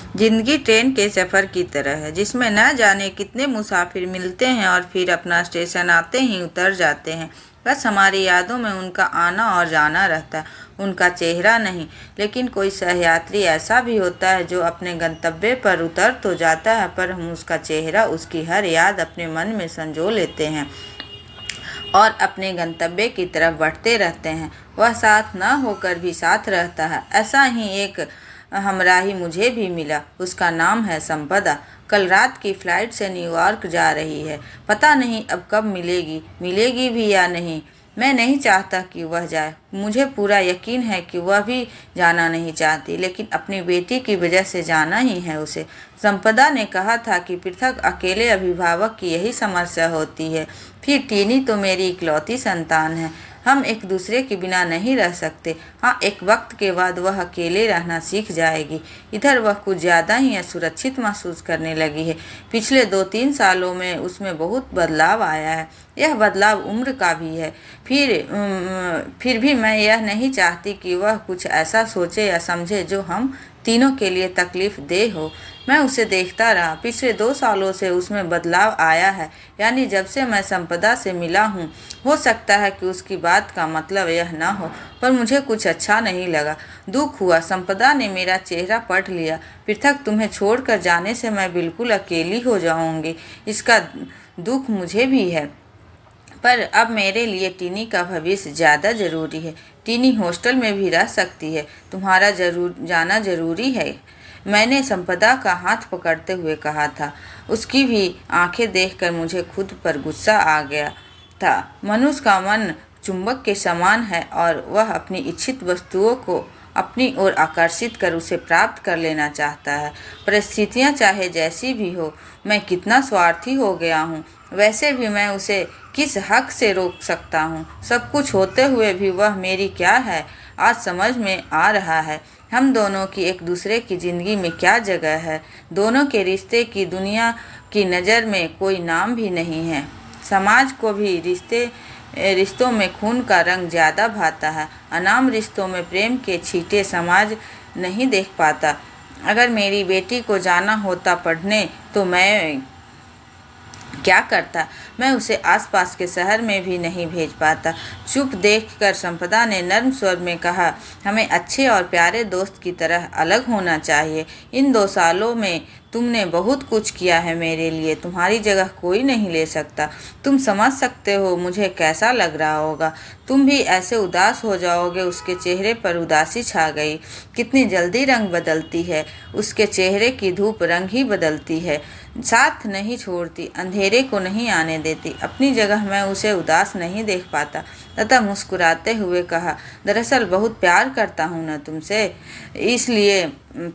जिंदगी ट्रेन के सफ़र की तरह है जिसमें न जाने कितने मुसाफिर मिलते हैं और फिर अपना स्टेशन आते ही उतर जाते हैं। बस हमारी यादों में उनका आना और जाना रहता है, उनका चेहरा नहीं। लेकिन कोई सहयात्री ऐसा भी होता है जो अपने गंतव्य पर उतर तो जाता है, पर हम उसका चेहरा, उसकी हर याद अपने मन में संजो लेते हैं और अपने गंतव्य की तरफ बढ़ते रहते हैं। वह साथ न होकर भी साथ रहता है। ऐसा ही एक हमराही मुझे भी मिला। उसका नाम है संपदा। कल रात की फ्लाइट से न्यूयॉर्क जा रही है। पता नहीं अब कब मिलेगी भी या नहीं। मैं नहीं चाहता कि वह जाए। मुझे पूरा यकीन है कि वह भी जाना नहीं चाहती, लेकिन अपनी बेटी की वजह से जाना ही है उसे। संपदा ने कहा था कि पृथक अकेले अभिभावक की यही समस्या होती है। फिर टीनी तो मेरी इकलौती संतान है। हम एक दूसरे के बिना नहीं रह सकते। हाँ, एक वक्त के बाद वह अकेले रहना सीख जाएगी। इधर वह कुछ ज़्यादा ही असुरक्षित महसूस करने लगी है। पिछले 2-3 सालों में उसमें बहुत बदलाव आया है। यह बदलाव उम्र का भी है। फिर भी मैं यह नहीं चाहती कि वह कुछ ऐसा सोचे या समझे जो हम तीनों के लिए तकलीफ दे हो। मैं उसे देखता रहा। पिछले 2 सालों से उसमें बदलाव आया है, यानी जब से मैं संपदा से मिला हूँ। हो सकता है कि उसकी बात का मतलब यह न हो, पर मुझे कुछ अच्छा नहीं लगा। दुख हुआ। संपदा ने मेरा चेहरा पढ़ लिया। पृथक तुम्हें छोड़कर जाने से मैं बिल्कुल अकेली हो जाऊंगी, इसका दुख मुझे भी है। पर अब मेरे लिए टीनी का भविष्य ज़्यादा ज़रूरी है। टीनी हॉस्टल में भी रह सकती है। तुम्हारा जाना ज़रूरी है। मैंने संपदा का हाथ पकड़ते हुए कहा था। उसकी भी आंखें देखकर मुझे खुद पर गुस्सा आ गया था। मनुष्य का मन चुंबक के समान है और वह अपनी इच्छित वस्तुओं को अपनी ओर आकर्षित कर उसे प्राप्त कर लेना चाहता है। परिस्थितियां चाहे जैसी भी हो, मैं कितना स्वार्थी हो गया हूँ। वैसे भी मैं उसे किस हक से रोक सकता हूँ? सब कुछ होते हुए भी वह मेरी क्या है? आज समझ में आ रहा है हम दोनों की एक दूसरे की ज़िंदगी में क्या जगह है। दोनों के रिश्ते की दुनिया की नज़र में कोई नाम भी नहीं है। समाज को भी रिश्तों में खून का रंग ज़्यादा भाता है। अनाम रिश्तों में प्रेम के छींटे समाज नहीं देख पाता। अगर मेरी बेटी को जाना होता पढ़ने तो मैं क्या करता? मैं उसे आसपास के शहर में भी नहीं भेज पाता। चुप देखकर संपदा ने नर्म स्वर में कहा, हमें अच्छे और प्यारे दोस्त की तरह अलग होना चाहिए। इन 2 सालों में तुमने बहुत कुछ किया है मेरे लिए। तुम्हारी जगह कोई नहीं ले सकता। तुम समझ सकते हो मुझे कैसा लग रहा होगा। तुम भी ऐसे उदास हो जाओगे। उसके चेहरे पर उदासी छा गई। कितनी जल्दी रंग बदलती है। उसके चेहरे की धूप रंग ही बदलती है, साथ नहीं छोड़ती, अंधेरे को नहीं आने देती। अपनी जगह मैं उसे उदास नहीं देख पाता। तथा मुस्कुराते हुए कहा, दरअसल बहुत प्यार करता हूँ न तुमसे, इसलिए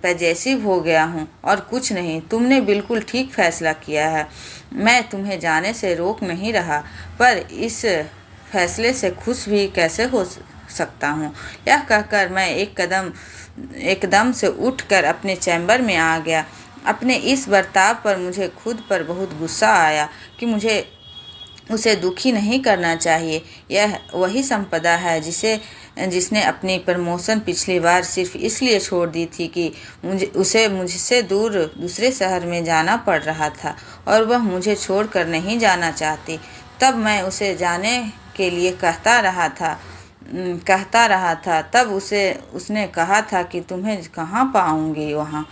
पजेसिव हो गया हूँ और कुछ नहीं। तुमने बिल्कुल ठीक फैसला किया है। मैं तुम्हें जाने से रोक नहीं रहा, पर इस फैसले से खुश भी कैसे हो सकता हूँ? यह कहकर मैं एकदम से उठकर अपने चैम्बर में आ गया। अपने इस बर्ताव पर मुझे खुद पर बहुत गुस्सा आया कि मुझे उसे दुखी नहीं करना चाहिए। यह वही संपदा है जिसने अपनी प्रमोशन पिछली बार सिर्फ इसलिए छोड़ दी थी कि उसे मुझसे दूर दूसरे शहर में जाना पड़ रहा था और वह मुझे छोड़कर नहीं जाना चाहती। तब मैं उसे जाने के लिए कहता रहा था। तब उसने कहा था कि तुम्हें कहाँ पाऊंगी वहाँ।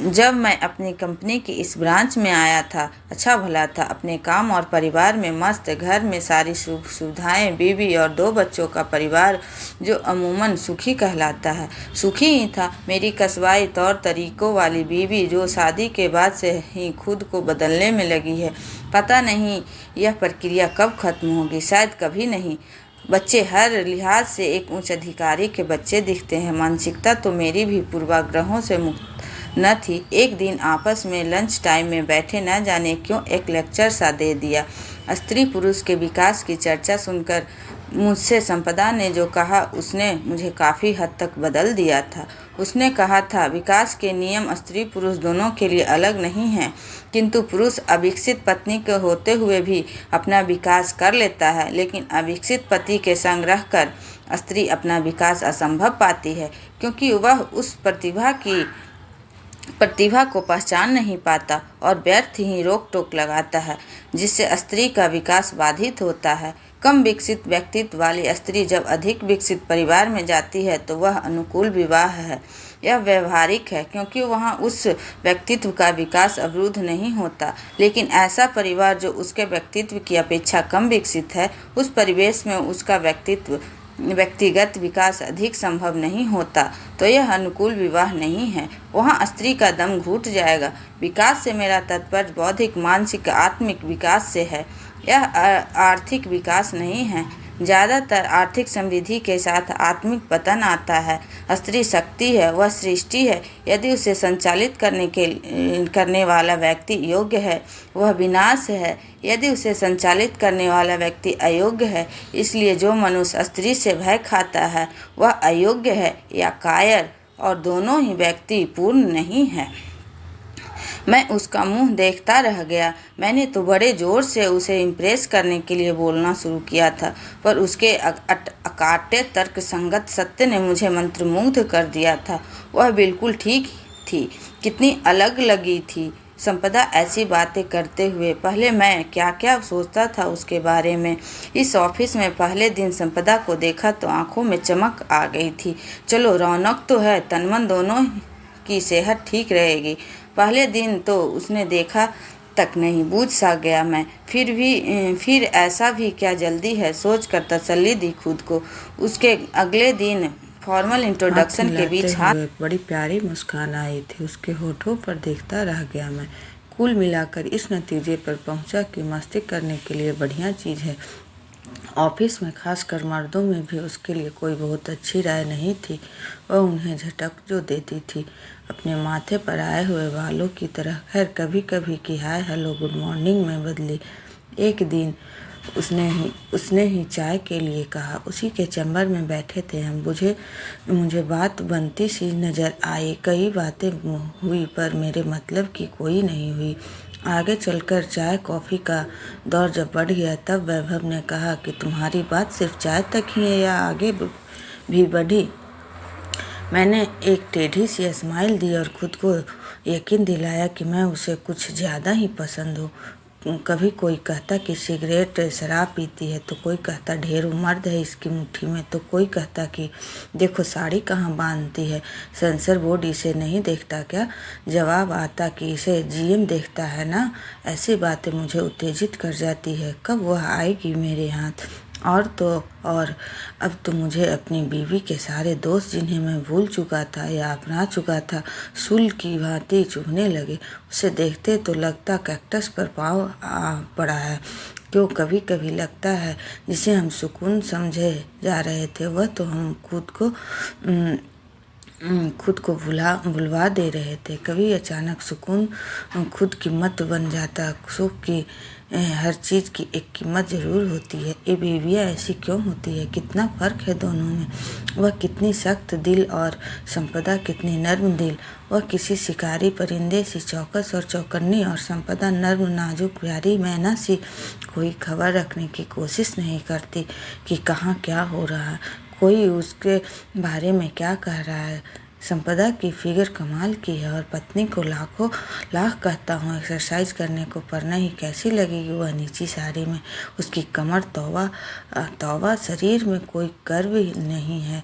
जब मैं अपनी कंपनी की इस ब्रांच में आया था, अच्छा भला था, अपने काम और परिवार में मस्त, घर में सारी सुख सुविधाएं, बीवी और 2 बच्चों का परिवार जो अमूमन सुखी कहलाता है, सुखी ही था। मेरी कस्बाई तौर तरीकों वाली बीवी जो शादी के बाद से ही खुद को बदलने में लगी है। पता नहीं यह प्रक्रिया कब खत्म होगी, शायद कभी नहीं। बच्चे हर लिहाज से एक उच्च अधिकारी के बच्चे दिखते हैं। मानसिकता तो मेरी भी पूर्वाग्रहों से मुक्त न थी। एक दिन आपस में लंच टाइम में बैठे न जाने क्यों एक लेक्चर सा दे दिया। स्त्री पुरुष के विकास की चर्चा सुनकर मुझसे संपदा ने जो कहा उसने मुझे काफ़ी हद तक बदल दिया था। उसने कहा था, विकास के नियम स्त्री पुरुष दोनों के लिए अलग नहीं हैं, किंतु पुरुष अविकसित पत्नी के होते हुए भी अपना विकास कर लेता है, लेकिन अविकसित पति के संग रहकर स्त्री अपना विकास असंभव पाती है, क्योंकि वह उस प्रतिभा की प्रतिभा को पहचान नहीं पाता और व्यर्थ ही रोक टोक लगाता है, जिससे स्त्री का विकास बाधित होता है। कम विकसित व्यक्तित्व वाली स्त्री जब अधिक विकसित परिवार में जाती है तो वह अनुकूल विवाह है। यह व्यवहारिक है क्योंकि वहाँ उस व्यक्तित्व का विकास अवरुद्ध नहीं होता। लेकिन ऐसा परिवार जो उसके व्यक्तित्व की अपेक्षा कम विकसित है, उस परिवेश में उसका व्यक्तिगत विकास अधिक संभव नहीं होता, तो यह अनुकूल विवाह नहीं है। वहाँ स्त्री का दम घुट जाएगा। विकास से मेरा तात्पर्य बौद्धिक, मानसिक, आत्मिक विकास से है। यह आर्थिक विकास नहीं है। ज़्यादातर आर्थिक समृद्धि के साथ आत्मिक पतन आता है। स्त्री शक्ति है, वह सृष्टि है। यदि उसे संचालित करने वाला व्यक्ति योग्य है, वह विनाश है। यदि उसे संचालित करने वाला व्यक्ति अयोग्य है। इसलिए जो मनुष्य स्त्री से भय खाता है वह अयोग्य है या कायर, और दोनों ही व्यक्ति पूर्ण नहीं है। मैं उसका मुंह देखता रह गया। मैंने तो बड़े जोर से उसे इम्प्रेस करने के लिए बोलना शुरू किया था, पर उसके अकाट्य तर्क संगत सत्य ने मुझे मंत्रमुग्ध कर दिया था। वह बिल्कुल ठीक थी। कितनी अलग लगी थी संपदा ऐसी बातें करते हुए। पहले मैं क्या क्या सोचता था उसके बारे में। इस ऑफिस में पहले दिन संपदा को देखा तो आंखों में चमक आ गई थी। चलो, रौनक तो है, तन मन दोनों की सेहत ठीक रहेगी। पहले दिन तो उसने देखा तक नहीं, बूझ सा गया मैं। फिर ऐसा भी क्या जल्दी है, सोच कर तसल्ली दी खुद को। उसके अगले दिन फॉर्मल इंट्रोडक्शन के बीच एक बड़ी प्यारी मुस्कान आई थी उसके होठों पर। देखता रह गया मैं। कुल मिलाकर इस नतीजे पर पहुंचा कि मस्ती करने के लिए बढ़िया चीज़ है। ऑफिस में खासकर मर्दों में भी उसके लिए कोई बहुत अच्छी राय नहीं थी। वह उन्हें झटक जो देती थी, अपने माथे पर आए हुए बालों की तरह। खैर, कभी कभी की हाय हेलो गुड मॉर्निंग में बदली। एक दिन उसने ही चाय के लिए कहा। उसी के चैम्बर में बैठे थे हम। मुझे बात बनती सी नज़र आई। कई बातें हुई पर मेरे मतलब की कोई नहीं हुई। आगे चलकर चाय कॉफ़ी का दौर जब बढ़ गया तब वैभव ने कहा कि तुम्हारी बात सिर्फ चाय तक ही है या आगे भी बढ़ी। मैंने एक टेढ़ी सी स्माइल दी और खुद को यकीन दिलाया कि मैं उसे कुछ ज़्यादा ही पसंद हूँ। कभी कोई कहता कि सिगरेट शराब पीती है, तो कोई कहता ढेर मर्द है इसकी मुट्ठी में, तो कोई कहता कि देखो साड़ी कहाँ बांधती है, सेंसर बोर्ड इसे नहीं देखता क्या। जवाब आता कि इसे जीएम देखता है ना। ऐसी बातें मुझे उत्तेजित कर जाती है। कब वह आएगी मेरे हाथ। और अब तो मुझे अपनी बीवी के सारे दोस्त जिन्हें मैं भूल चुका था या अपना चुका था, सूल की भांति चुभने लगे। उसे देखते तो लगता कैक्टस पर पाँव आ पड़ा है। क्यों कभी कभी लगता है जिसे हम सुकून समझे जा रहे थे, वह तो हम खुद को भुलवा दे रहे थे। कभी अचानक सुकून खुद कीमत बन जाता। सुख की हर चीज़ की एक कीमत ज़रूर होती है। ये बीवियाँ ऐसी क्यों होती है? कितना फ़र्क है दोनों में। वह कितनी सख्त दिल और संपदा कितनी नर्म दिल। वह किसी शिकारी परिंदे सी चौकस और चौकन्नी, और संपदा नर्म नाजुक प्यारी मैना सी। कोई खबर रखने की कोशिश नहीं करती कि कहाँ क्या हो रहा है, कोई उसके बारे में क्या कह रहा है। संपदा की फिगर कमाल की है और पत्नी को लाखों लाख कहता हूँ एक्सरसाइज करने को, पर नहीं। कैसी लगेगी वह नीची साड़ी में। उसकी कमर तौबा शरीर में कोई कर्व नहीं है।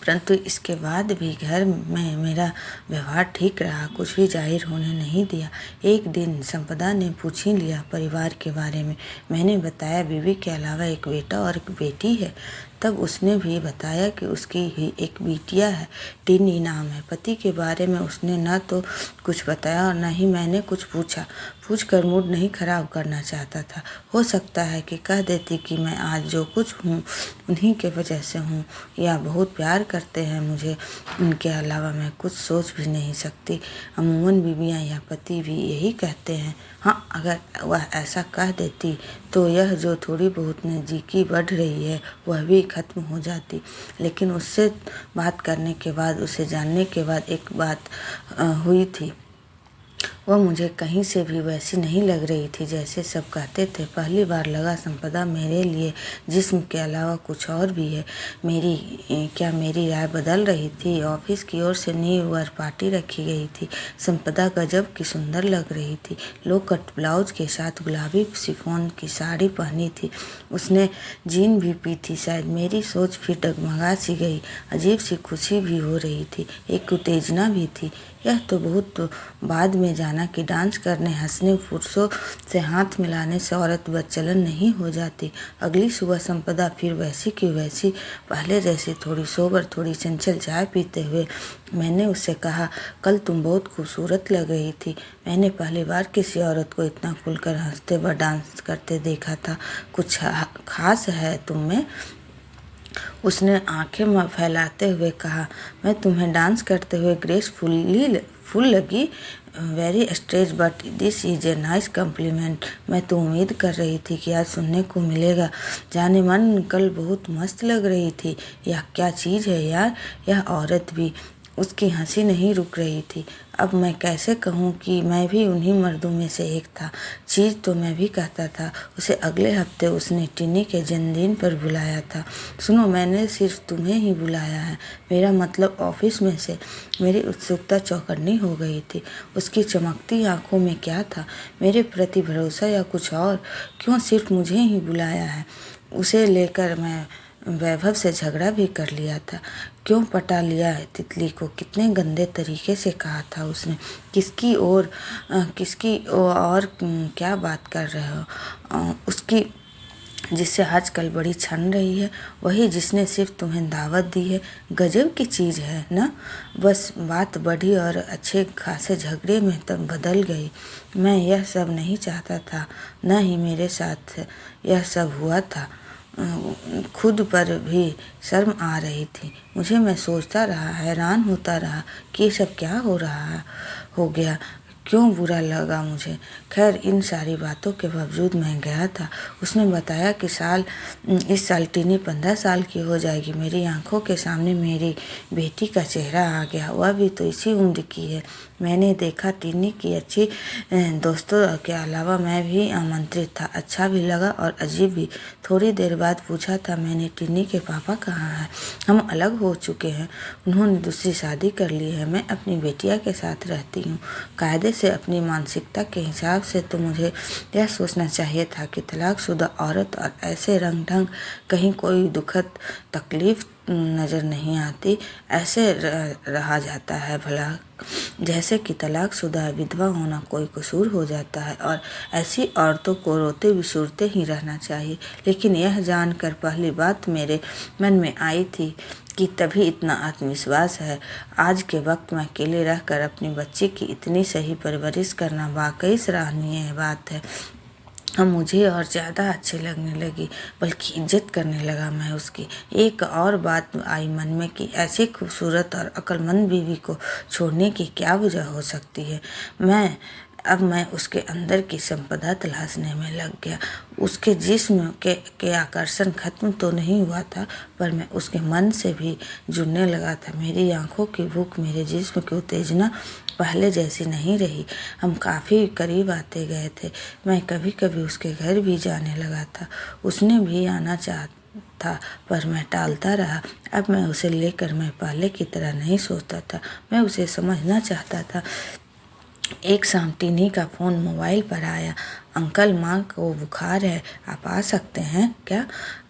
परंतु इसके बाद भी घर में मेरा व्यवहार ठीक रहा, कुछ भी जाहिर होने नहीं दिया। एक दिन संपदा ने पूछ ही लिया परिवार के बारे में। मैंने बताया बीवी के अलावा एक बेटा और एक बेटी है। तब उसने भी बताया कि उसकी ही एक बिटिया है, टिनी नाम है। पति के बारे में उसने न तो कुछ बताया और न ही मैंने कुछ पूछकर मूड नहीं खराब करना चाहता था। हो सकता है कि कह देती कि मैं आज जो कुछ हूँ उन्हीं के वजह से हूँ, या बहुत प्यार करते हैं मुझे, उनके अलावा मैं कुछ सोच भी नहीं सकती। अमूमन बीवियाँ या पति भी यही कहते हैं। हाँ, अगर वह ऐसा कह देती तो यह जो थोड़ी बहुत नज़दीकी बढ़ रही है वह भी ख़त्म हो जाती। लेकिन उससे बात करने के बाद, उसे जानने के बाद एक बात हुई थी। वह मुझे कहीं से भी वैसी नहीं लग रही थी जैसे सब कहते थे। पहली बार लगा संपदा मेरे लिए जिस्म के अलावा कुछ और भी है। क्या मेरी राय बदल रही थी? ऑफिस की ओर से न्यू ईयर पार्टी रखी गई थी। संपदा गजब की सुंदर लग रही थी। लो कट ब्लाउज के साथ गुलाबी शिफॉन की साड़ी पहनी थी। उसने जीन भी पी थी। शायद मेरी सोच फिर डगमगा सी गई। अजीब सी खुशी भी हो रही थी, एक उत्तेजना भी थी। यह तो बहुत बाद में जाना कि डांस करने, हंसने, पुरुषों से हाथ मिलाने से औरत बदचलन नहीं हो जाती। अगली सुबह संपदा फिर वैसी की वैसी, पहले जैसी, थोड़ी सोबर, थोड़ी चंचल, चाय पीते हुए मैंने उससे कहा, कल तुम बहुत खूबसूरत लग रही थी। मैंने पहली बार किसी औरत को इतना खुलकर हंसते व डांस करते देखा था। कुछ खास है तुम में? उसने आंखें फैलाते हुए कहा, मैं तुम्हें डांस करते हुए ग्रेसफुल लगी। Very strange but this is a nice complement. मैं तो उम्मीद कर रही थी कि आज सुनने को मिलेगा। जाने मन कल बहुत मस्त लग रही थी। यह क्या चीज़ है यार? यह औरत भी। उसकी हंसी नहीं रुक रही थी। अब मैं कैसे कहूँ कि मैं भी उन्हीं मर्दों में से एक था। चीज़ तो मैं भी कहता था। उसे अगले हफ्ते उसने टिनी के जन्मदिन पर बुलाया था। सुनो, मैंने सिर्फ तुम्हें ही बुलाया है, मेरा मतलब ऑफिस में से। मेरी उत्सुकता चौकन्नी हो गई थी। उसकी चमकती आंखों में क्या था? मेरे प्रति भरोसा या कुछ और? क्यों सिर्फ मुझे ही बुलाया है? उसे लेकर मैं वैभव से झगड़ा भी कर लिया था। क्यों पटा लिया है तितली को? कितने गंदे तरीके से कहा था उसने। किसकी और क्या बात कर रहे हो? उसकी जिससे आजकल बड़ी छन रही है, वही जिसने सिर्फ तुम्हें दावत दी है। गजब की चीज़ है ना? बस बात बढ़ी और अच्छे खासे झगड़े में तब बदल गई। मैं यह सब नहीं चाहता था, न ही मेरे साथ यह सब हुआ था। खुद पर भी शर्म आ रही थी मुझे। मैं सोचता रहा, हैरान होता रहा कि ये सब क्या हो गया, क्यों बुरा लगा मुझे। खैर, इन सारी बातों के बावजूद मैं गया था। उसने बताया कि इस साल टिनी 15 साल की हो जाएगी। मेरी आंखों के सामने मेरी बेटी का चेहरा आ गया। वह भी तो इसी उम्र की है। मैंने देखा टिनी की अच्छी दोस्तों के अलावा मैं भी आमंत्रित था। अच्छा भी लगा और अजीब भी। थोड़ी देर बाद पूछा था मैंने, टिनी के पापा कहाँ हैं? हम अलग हो चुके हैं। उन्होंने दूसरी शादी कर ली है। मैं अपनी बेटिया के साथ रहती हूँ। कायदे से अपनी मानसिकता के हिसाब से तो मुझे यह सोचना चाहिए था कि तलाकशुदा औरत और ऐसे रंग ढंग कहीं कोई दुखद तकलीफ नज़र नहीं आती। ऐसे रहा जाता है भला जैसे कि तलाकशुदा विधवा होना कोई कसूर हो जाता है और ऐसी औरतों को रोते बिसूरते ही रहना चाहिए। लेकिन यह जानकर पहली बात मेरे मन में आई थी कि तभी इतना आत्मविश्वास है। आज के वक्त में अकेले रहकर अपनी बच्ची की इतनी सही परवरिश करना वाकई सराहनीय बात है। अब मुझे और ज़्यादा अच्छी लगने लगी, बल्कि इज्जत करने लगा मैं उसकी। एक और बात आई मन में कि ऐसी खूबसूरत और अक्लमंद बीवी को छोड़ने की क्या वजह हो सकती है। अब मैं उसके अंदर की संपदा तलाशने में लग गया। उसके जिस्म के आकर्षण खत्म तो नहीं हुआ था, पर मैं उसके मन से भी जुड़ने लगा था। मेरी आंखों की भूख, मेरे जिस्म की उत्तेजना पहले जैसी नहीं रही। हम काफ़ी करीब आते गए थे। मैं कभी कभी उसके घर भी जाने लगा था। उसने भी आना था, पर मैं टालता रहा। अब मैं उसे लेकर मैं पहले की तरह नहीं सोचता था। मैं उसे समझना चाहता था। एक शाम टिनी का फ़ोन मोबाइल पर आया। अंकल, माँ को बुखार है, आप आ सकते हैं क्या?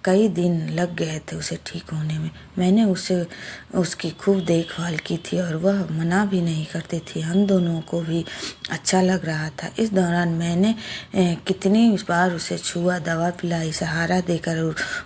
कई दिन लग गए थे उसे ठीक होने में। मैंने उसकी खूब देखभाल की थी और वह मना भी नहीं करती थी। हम दोनों को भी अच्छा लग रहा था। इस दौरान मैंने कितनी बार उसे छुआ, दवा पिलाई, सहारा देकर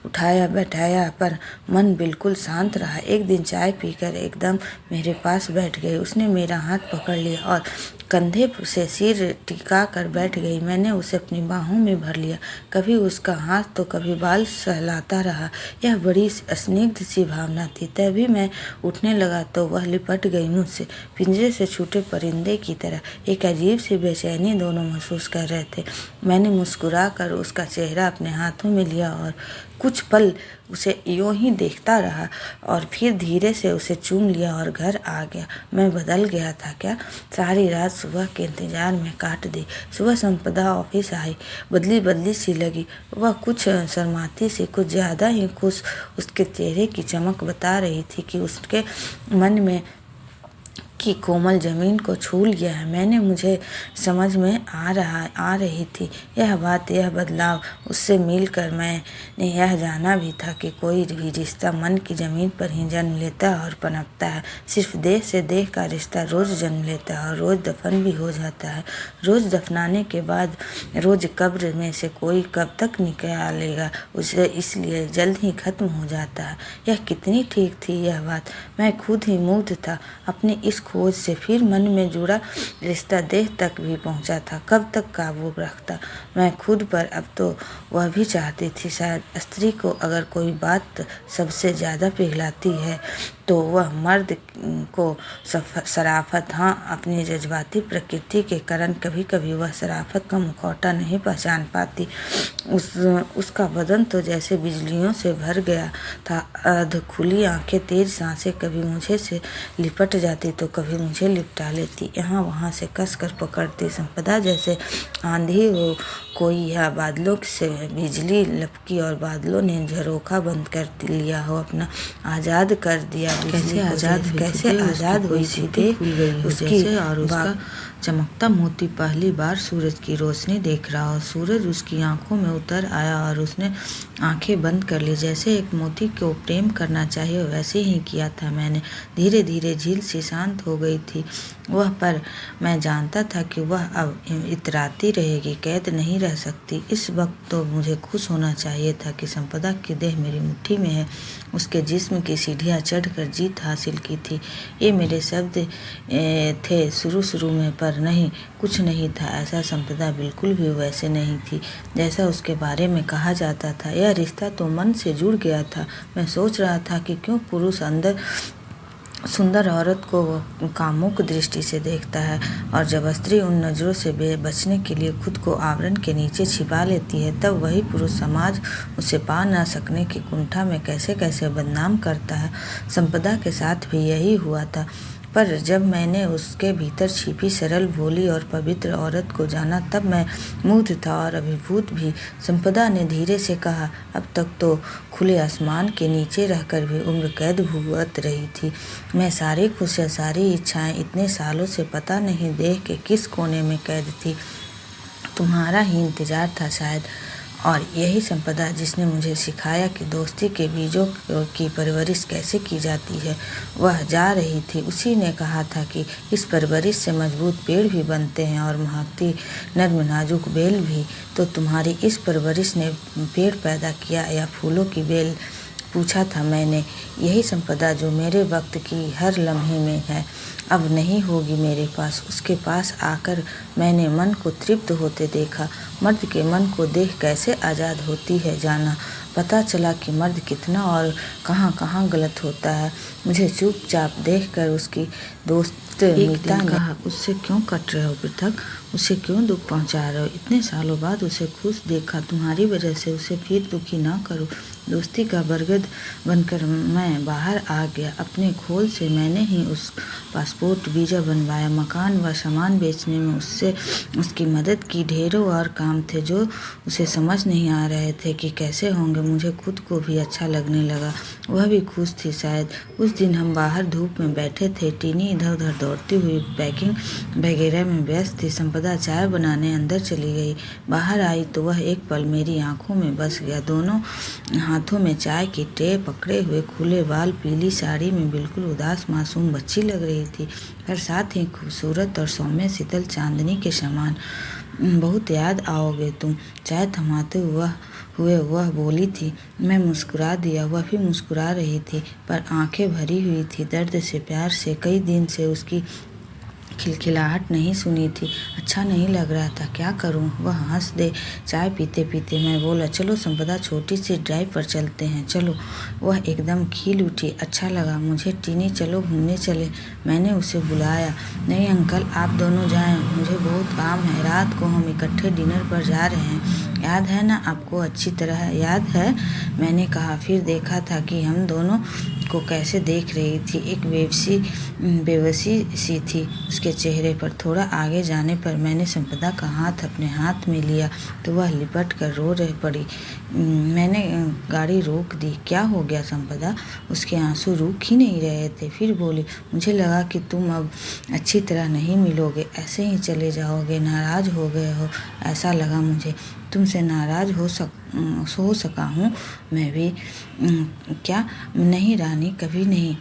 उठाया बैठाया, पर मन बिल्कुल शांत रहा। एक दिन चाय पीकर एकदम मेरे पास बैठ गई। उसने मेरा हाथ पकड़ लिया और कंधे से सिर टिका कर बैठ गई। मैंने उसे अपनी बाहों में भर लिया। कभी उसका हाथ तो कभी बाल सहलाता रहा। यह बड़ी स्निग्ध सी भावना थी। तभी मैं उठने लगा तो वह लिपट गई मुझसे, पिंजरे से छूटे परिंदे की तरह। एक अजीब सी बेचैनी दोनों महसूस कर रहे थे। मैंने मुस्कुरा कर उसका चेहरा अपने हाथों में लिया और कुछ पल उसे यूं ही देखता रहा और फिर धीरे से उसे चूम लिया और घर आ गया। मैं बदल गया था क्या? सारी रात सुबह के इंतजार में काट दी। सुबह संपदा ऑफिस आई, बदली बदली सी लगी। वह कुछ शर्माती सी, कुछ ज़्यादा ही खुश। उसके चेहरे की चमक बता रही थी कि उसके मन में की कोमल जमीन को छू लिया है। मैंने मुझे समझ में आ रही थी यह बात, यह बदलाव। उससे मिलकर मैंने यह जाना भी था कि कोई भी रिश्ता मन की ज़मीन पर ही जन्म लेता है और पनपता है। सिर्फ देह से देह का रिश्ता रोज़ जन्म लेता है और रोज़ दफन भी हो जाता है। रोज़ दफनाने के बाद रोज़ कब्र में से कोई कब तक निकालेगा उसे, इसलिए जल्द ही खत्म हो जाता है। यह कितनी ठीक थी यह बात। मैं खुद ही मुग्ध था अपनी इस खोज से। फिर मन में जुड़ा रिश्ता देह तक भी पहुंचा था। कब तक काबू रखता मैं खुद पर? अब तो वह भी चाहती थी। शायद स्त्री को अगर कोई बात सबसे ज़्यादा पिघलाती है तो वह मर्द को शराफत। हाँ, अपनी जज्बाती प्रकृति के कारण कभी कभी वह शराफत का मुखौटा नहीं पहचान पाती। उसका बदन तो जैसे बिजलियों से भर गया था। अध खुली आंखें, तेज सांसें, कभी मुझे से लिपट जाती तो कभी मुझे लिपटा लेती, यहाँ वहाँ से कस कर पकड़ती। संपदा जैसे आंधी हो कोई, या बादलों से बिजली लपकी और बादलों ने झरोखा बंद कर लिया हो, अपना आज़ाद कर दिया। कैसे आज़ाद हुई थी, देख उसकी और उसका चमकता मोती पहली बार सूरज की रोशनी देख रहा हो। सूरज उसकी आंखों में उतर आया और उसने आंखें बंद कर ली। जैसे एक मोती को प्रेम करना चाहिए वैसे ही किया था मैंने। धीरे धीरे झील सी शांत हो गई थी वह, पर मैं जानता था कि वह अब इतराती रहेगी, कैद नहीं रह सकती। इस वक्त तो मुझे खुश होना चाहिए था कि संपदा की देह मेरी मुट्ठी में है। उसके जिस्म की सीढ़ियाँ चढ़कर जीत हासिल की थी। ये मेरे शब्द थे शुरू में, पर नहीं, कुछ नहीं था ऐसा। संपदा बिल्कुल भी वैसे नहीं थी जैसा उसके बारे में कहा जाता था। यह रिश्ता तो मन से जुड़ गया था। मैं सोच रहा था कि क्यों पुरुष अंदर सुंदर औरत को कामुक दृष्टि से देखता है, और जब स्त्री उन नज़रों से बचने के लिए खुद को आवरण के नीचे छिपा लेती है, तब वही पुरुष समाज उसे पा न सकने की कुंठा में कैसे कैसे बदनाम करता है। संपदा के साथ भी यही हुआ था। पर जब मैंने उसके भीतर छिपी सरल, भोली और पवित्र औरत को जाना, तब मैं मुग्ध था और अभिभूत भी। संपदा ने धीरे से कहा, अब तक तो खुले आसमान के नीचे रहकर भी उम्र कैद भुगत रही थी। मैं सारी खुशियाँ, सारी इच्छाएं इतने सालों से पता नहीं देह के किस कोने में कैद थी। तुम्हारा ही इंतजार था शायद। और यही संपदा जिसने मुझे सिखाया कि दोस्ती के बीजों की परवरिश कैसे की जाती है। वह जा रही थी। उसी ने कहा था कि इस परवरिश से मजबूत पेड़ भी बनते हैं और महकती नर्म नाजुक बेल भी। तो तुम्हारी इस परवरिश ने पेड़ पैदा किया या फूलों की बेल? पूछा था मैंने। यही संपदा जो मेरे वक्त की हर लम्हे में है, अब नहीं होगी मेरे पास। उसके पास आकर मैंने मन को तृप्त होते देखा। मर्द के मन को देख कैसे आज़ाद होती है जाना। पता चला कि मर्द कितना और कहाँ कहाँ गलत होता है। मुझे चुपचाप देखकर उसकी दोस्त मीता ने कहा, उससे क्यों कट रहे हो पृथक? उसे क्यों दुख पहुंचा रहे हो? इतने सालों बाद उसे खुश देखा, तुम्हारी वजह से उसे फिर दुखी ना करो। दोस्ती का बरगद बनकर मैं बाहर आ गया। अपने खोल से मैंने ही उस पासपोर्ट वीज़ा बनवाया। मकान व सामान बेचने में उससे उसकी मदद की। ढेरों और काम थे जो उसे समझ नहीं आ रहे थे कि कैसे होंगे। मुझे खुद को भी अच्छा लगने लगा। वह भी खुश थी शायद। उस दिन हम बाहर धूप में बैठे थे। टीनी इधर उधर दौड़ती हुई पैकिंग वगैरह में व्यस्त थी। संपदा चाय बनाने अंदर चली गई। बाहर आई तो वह एक पल मेरी आंखों में बस गया। दोनों हाथों में चाय की ट्रे पकड़े हुए, खुले बाल, पीली साड़ी में बिल्कुल उदास मासूम बच्ची लग रही थी, पर साथ ही खूबसूरत और सौम्य शीतल चांदनी के समान। बहुत याद आओगे तुम, चाय थमाते हुए वह बोली थी। मैं मुस्कुरा दिया। वह भी मुस्कुरा रही थी, पर आंखें भरी हुई थी दर्द से, प्यार से। कई दिन से उसकी खिलखिलाहट नहीं सुनी थी। अच्छा नहीं लग रहा था, क्या करूं? वह हंस दे। चाय पीते पीते मैं बोला, चलो संपदा, छोटी सी ड्राइव पर चलते हैं, चलो। वह एकदम खिल उठी। अच्छा लगा मुझे। टीनी, चलो घूमने चले। मैंने उसे बुलाया। नहीं अंकल, आप दोनों जाएं, मुझे बहुत काम है। रात को हम इकट्ठे डिनर पर जा रहे हैं, याद है ना आपको? अच्छी तरह याद है, मैंने कहा। फिर देखा था कि हम दोनों को कैसे देख रही थी। एक बेबसी सी थी उसके चेहरे पर। थोड़ा आगे जाने पर मैंने संपदा का हाथ अपने हाथ में लिया तो वह लिपट कर रो रह पड़ी। मैंने गाड़ी रोक दी। क्या हो गया संपदा? उसके आंसू रुक ही नहीं रहे थे। फिर बोली, मुझे लगा कि तुम अब अच्छी तरह नहीं मिलोगे, ऐसे ही चले जाओगे, नाराज हो गए हो, ऐसा लगा मुझे। तुमसे नाराज हो सका हूँ मैं भी? क्या? नहीं रानी, कभी नहीं।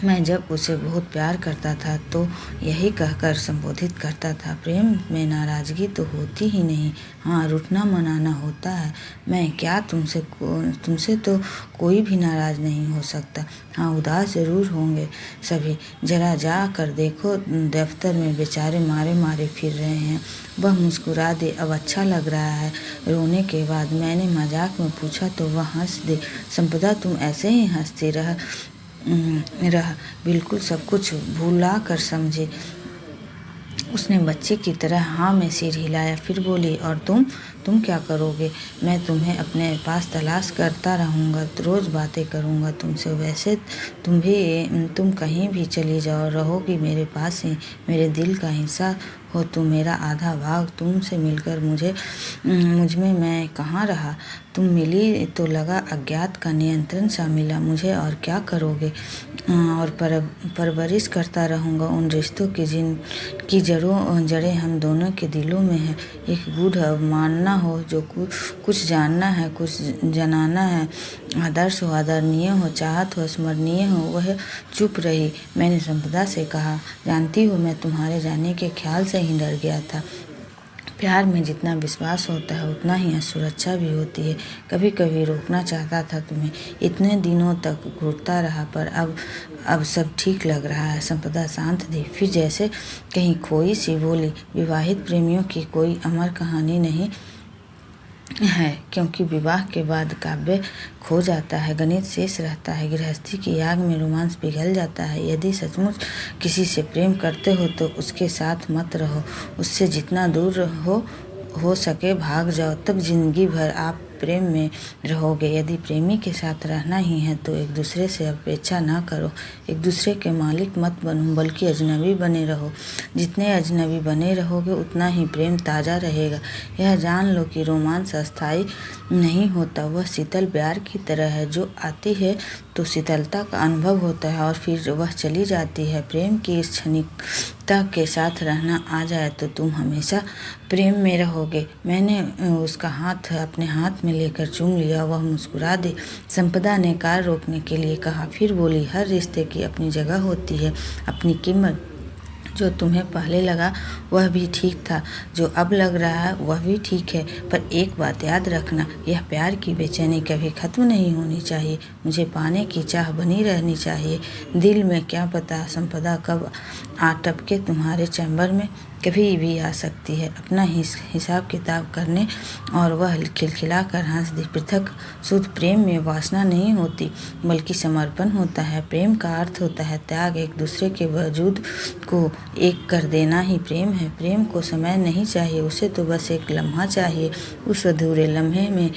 मैं जब उसे बहुत प्यार करता था तो यही कहकर संबोधित करता था। प्रेम में नाराज़गी तो होती ही नहीं। हाँ, रूठना मनाना होता है। मैं क्या, तुमसे तो कोई भी नाराज़ नहीं हो सकता। हाँ, उदास ज़रूर होंगे सभी। जरा जा कर देखो, दफ्तर में बेचारे मारे मारे फिर रहे हैं। वह मुस्कुरा दे। अब अच्छा लग रहा है रोने के बाद? मैंने मजाक में पूछा तो वह हंस दे। संपदा, तुम ऐसे ही हंसती रह बिल्कुल सब कुछ भुला कर समझे। उसने बच्चे की तरह हाँ में सिर हिलाया। फिर बोली, और तुम क्या करोगे? मैं तुम्हें अपने पास तलाश करता रहूँगा, रोज़ बातें करूँगा तुमसे। वैसे तुम कहीं भी चली जाओ, रहोगी मेरे पास ही। मेरे दिल का हिस्सा हो तुम, मेरा आधा भाग। तुमसे मिलकर मुझ में मैं कहाँ रहा। तुम मिली तो लगा अज्ञात का नियंत्रण सा मिला मुझे। और क्या करोगे? और परवरिश करता रहूँगा उन रिश्तों की जिनकी जड़ें हम दोनों के दिलों में हैं। एक गूढ़ अवमानना हो जो कुछ जानना है, कुछ जनाना है। आदर्श हो, आदरणीय हो, चाहत हो, स्मरणीय हो। वह चुप रही। मैंने संपदा से कहा, जानती हो, मैं तुम्हारे जाने के ख्याल से ही डर गया था। प्यार में जितना विश्वास होता है उतना ही असुरक्षा भी होती है। कभी कभी रोकना चाहता था तुम्हें, इतने दिनों तक घूरता रहा, पर अब सब ठीक लग रहा है। संपदा शांत थी, फिर जैसे कहीं खोई सी बोली, विवाहित प्रेमियों की कोई अमर कहानी नहीं है, क्योंकि विवाह के बाद काव्य खो जाता है, गणित शेष रहता है, गृहस्थी की आग में रोमांस पिघल जाता है। यदि सचमुच किसी से प्रेम करते हो तो उसके साथ मत रहो, उससे जितना दूर हो सके भाग जाओ, तब जिंदगी भर आप प्रेम में रहोगे। यदि प्रेमी के साथ रहना ही है तो एक दूसरे से अपेक्षा ना करो, एक दूसरे के मालिक मत बनो, बल्कि अजनबी बने रहो। जितने अजनबी बने रहोगे उतना ही प्रेम ताज़ा रहेगा। यह जान लो कि रोमांस अस्थायी नहीं होता, वह शीतल प्यार की तरह है, जो आती है तो शीतलता का अनुभव होता है और फिर वह चली जाती है। प्रेम की इस क्षणिकता के साथ रहना आ जाए तो तुम हमेशा प्रेम में रहोगे। मैंने उसका हाथ अपने हाथ में लेकर चूम लिया। वह मुस्कुरा दी। संपदा ने कार रोकने के लिए कहा, फिर बोली, हर रिश्ते की अपनी जगह होती है, अपनी कीमत। जो तुम्हें पहले लगा वह भी ठीक था, जो अब लग रहा है वह भी ठीक है, पर एक बात याद रखना, यह प्यार की बेचैनी कभी ख़त्म नहीं होनी चाहिए। मुझे पाने की चाह बनी रहनी चाहिए दिल में। क्या पता संपदा कब आ टपके तुम्हारे चैम्बर में, कभी भी आ सकती है अपना हिसाब किताब करने। और वह खिलखिला कर हंस दी। पृथक शुद्ध प्रेम में वासना नहीं होती, बल्कि समर्पण होता है। प्रेम का अर्थ होता है त्याग, एक दूसरे के वजूद को एक कर देना ही प्रेम है। प्रेम को समय नहीं चाहिए, उसे तो बस एक लम्हा चाहिए। उस अधूरे लम्हे में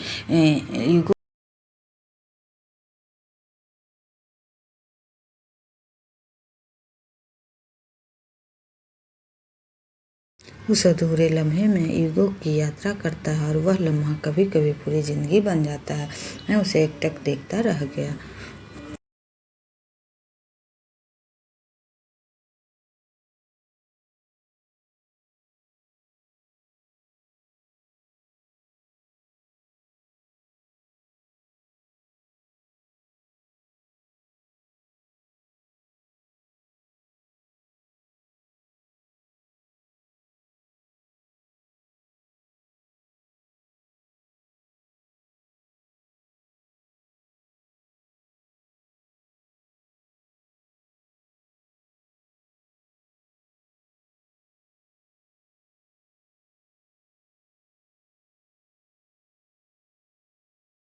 युगों की यात्रा करता है और वह लम्हा कभी कभी पूरी जिंदगी बन जाता है। मैं उसे एकटक देखता रह गया।